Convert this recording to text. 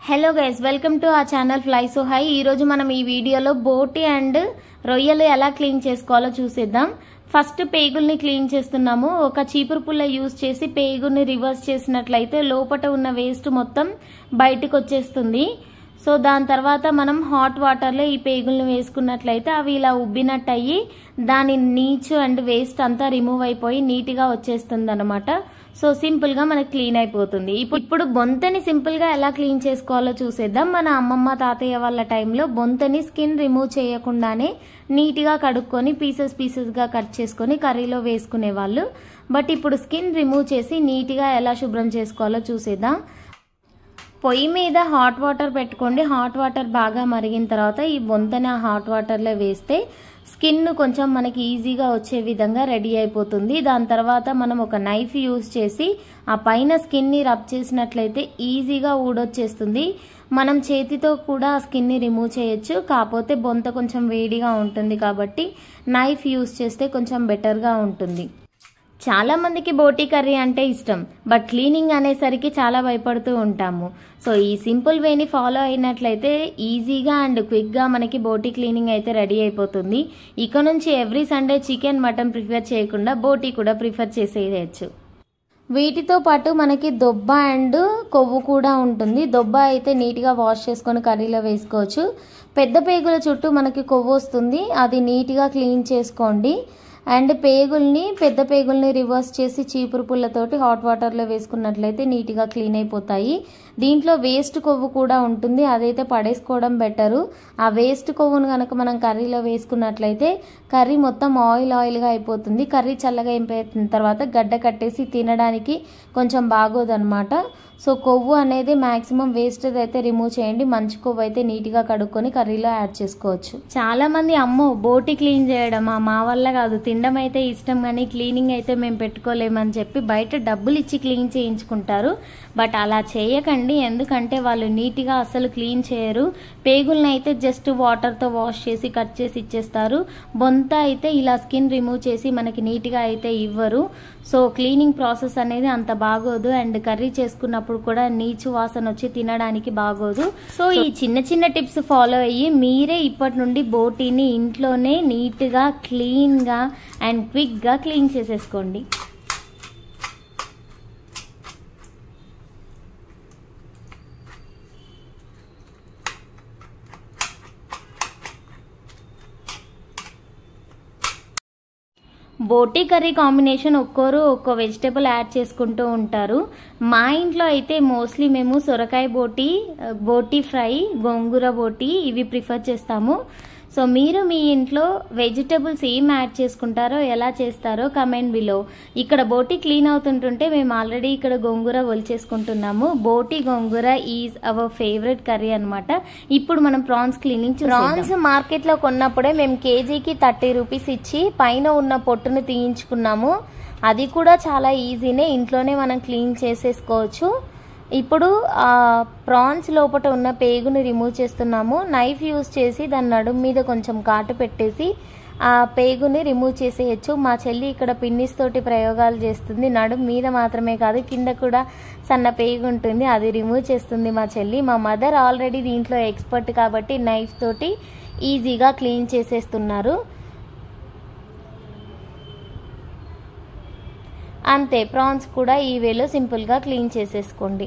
Hello guys, welcome to our channel fly so high. ఈరోజు మనం ఈ వీడియోలో బోటి అండ్ రొయ్యలు ఎలా క్లీన్ చేసుకోవాలో చూసేద్దాం. ఫస్ట్ పేగుల్ని క్లీన్ చేస్తున్నాము. ఒక చీపురు పుల్ల యూజ్ చేసి పేగుల్ని రివర్స్ చేసినట్లయితే లోపల ఉన్న వేస్ట్ మొత్తం బయటకు వచ్చేస్తుంది. సో దాని తర్వాత మనం హాట్ వాటర్లో ఈ పేగుల్ని వేసుకున్నట్లయితే అవి ఇలా ఉబ్బినట్టు అయ్యి దాని నీచు అండ్ వేస్ట్ అంతా రిమూవ్ అయిపోయి నీట్గా వచ్చేస్తుంది అనమాట. సో సింపుల్గా మనకి క్లీన్ అయిపోతుంది. ఇప్పుడు బొంతని సింపుల్గా ఎలా క్లీన్ చేసుకోవాలో చూసేద్దాం. మన అమ్మమ్మ తాతయ్య వాళ్ళ టైంలో బొంతని స్కిన్ రిమూవ్ చేయకుండానే నీట్గా కడుక్కొని పీసెస్గా కట్ చేసుకొని కర్రీలో వేసుకునే వాళ్ళు. బట్ ఇప్పుడు స్కిన్ రిమూవ్ చేసి నీట్గా ఎలా శుభ్రం చేసుకోవాలో చూసేద్దాం. పొయ్యి మీద హాట్ వాటర్ పెట్టుకోండి. హాట్ వాటర్ బాగా మరిగిన తర్వాత ఈ బొంతని ఆ హాట్ వాటర్లో వేస్తే స్కిన్ కొంచెం మనకి ఈజీగా వచ్చే విధంగా రెడీ అయిపోతుంది. దాని తర్వాత మనం ఒక నైఫ్ యూజ్ చేసి ఆ పైన స్కిన్ని రబ్ చేసినట్లయితే ఈజీగా ఊడొచ్చేస్తుంది. మనం చేతితో కూడా ఆ స్కిన్ని రిమూవ్ చేయొచ్చు, కాకపోతే బొంత కొంచెం వేడిగా ఉంటుంది కాబట్టి నైఫ్ యూజ్ చేస్తే కొంచెం బెటర్గా ఉంటుంది. చాలా మందికి బోటీ కర్రీ అంటే ఇష్టం, బట్ క్లీనింగ్ అనేసరికి చాలా భయపడుతూ ఉంటాము. సో ఈ సింపుల్ వేని ఫాలో అయినట్లయితే ఈజీగా అండ్ క్విక్గా మనకి బోటీ క్లీనింగ్ అయితే రెడీ అయిపోతుంది. ఇక నుంచి every Sunday chicken mutton prefer చేయకుండా బోటీ కూడా ప్రిఫర్ చేసేయచ్చు. వీటితో పాటు మనకి దొబ్బ అండ్ కొవ్వు కూడా ఉంటుంది. దొబ్బ అయితే నీట్గా వాష్ చేసుకొని కర్రీలో వేసుకోవచ్చు. పెద్ద పేగుల చుట్టూ మనకి కొవ్వు వస్తుంది, అది నీట్గా క్లీన్ చేసుకోండి. అండ్ పెద్ద పేగుల్ని రివర్స్ చేసి చీపురు పుల్లతోటి హాట్ వాటర్లో వేసుకున్నట్లయితే నీట్గా క్లీన్ అయిపోతాయి. దీంట్లో వేస్ట్ కొవ్వు కూడా ఉంటుంది, అదైతే పడేసుకోవడం బెటరు. ఆ వేస్ట్ కొవ్వును కనుక మనం కర్రీలో వేసుకున్నట్లయితే కర్రీ మొత్తం ఆయిల్గా అయిపోతుంది. కర్రీ చల్లగా అయిపోయిన తర్వాత గడ్డ కట్టేసి తినడానికి కొంచెం బాగోదన్నమాట. సో కొవ్వు అనేది మ్యాక్సిమం వేస్టేజ్ అయితే రిమూవ్ చేయండి. మంచి కొవ్వు అయితే నీట్గా కడుక్కొని కర్రీలో యాడ్ చేసుకోవచ్చు. చాలా మంది అమ్మో బోటి క్లీన్ చేయడం మా వల్ల కాదు, తినడం అయితే ఇష్టం కానీ క్లీనింగ్ అయితే మేము పెట్టుకోలేమని చెప్పి బయట డబ్బులు ఇచ్చి క్లీన్ చేయించుకుంటారు. బట్ అలా చేయకండి, ఎందుకంటే వాళ్ళు నీట్గా అసలు క్లీన్ చేయరు. పేగుల్ని అయితే జస్ట్ వాటర్తో వాష్ చేసి కట్ చేసి ఇచ్చేస్తారు. బొంత అయితే ఇలా స్కిన్ రిమూవ్ చేసి మనకి నీట్గా అయితే ఇవ్వరు. సో క్లీనింగ్ ప్రాసెస్ అనేది అంత బాగోదు అండ్ కర్రీ చేసుకున్నప్పుడు కూడా నీచు వాసన వచ్చి తినడానికి బాగోదు. సో ఈ చిన్న టిప్స్ ఫాలో అయ్యి మీరే ఇప్పటి నుండి బోటీని ఇంట్లోనే నీట్గా క్లీన్గా అండ్ క్విక్గా క్లీన్ చేసేసుకోండి. బోటీ కర్రీ కాంబినేషన్ ఒక్కోరు ఒక్కో వెజిటేబుల్ యాడ్ చేసుకుంటూ ఉంటారు. మా ఇంట్లో అయితే మోస్ట్లీ మేము సొరకాయ బోటీ ఫ్రై, గోంగూర బోటీ ఇవి ప్రిఫర్ చేస్తాము. సో మీరు మీ ఇంట్లో వెజిటేబుల్స్ ఏం యాడ్ చేసుకుంటారో ఎలా చేస్తారో కమెంట్ బిలో. ఇక్కడ బోటీ క్లీన్ అవుతుంటుంటే మేము ఆల్రెడీ ఇక్కడ గోంగూర ఒలిచేసుకుంటున్నాము. బోటీ గోంగూర ఈజ్ అవర్ ఫేవరెట్ కర్రీ అనమాట. ఇప్పుడు మనం ప్రాన్స్ క్లీనింగ్ ప్రాన్స్ మార్కెట్లో కొన్నప్పుడే మేము కేజీకి 30 రూపీస్ ఇచ్చి పైన ఉన్న పొట్టును తీయించుకున్నాము. అది కూడా చాలా ఈజీనే, ఇంట్లోనే మనం క్లీన్ చేసేసుకోవచ్చు. ఇప్పుడు ప్రాన్స్ లోపల ఉన్న పేగుని రిమూవ్ చేస్తున్నాము. నైఫ్ యూజ్ చేసి దాని నడుము మీద కొంచెం ఘాటు పెట్టేసి ఆ పేగుని రిమూవ్ చేసేయచ్చు. మా చెల్లి ఇక్కడ పిన్నిస్ తోటి ప్రయోగాలు చేస్తుంది. నడుము మీద మాత్రమే కాదు కింద కూడా సన్న పేగు ఉంటుంది, అది రిమూవ్ చేస్తుంది మా చెల్లి. మా మదర్ ఆల్రెడీ దీంట్లో ఎక్స్పర్ట్ కాబట్టి నైఫ్ తోటి ఈజీగా క్లీన్ చేసేస్తున్నారు. అంతే, ప్రాన్స్ కూడా ఈ వేలో సింపుల్గా క్లీన్ చేసేసుకోండి.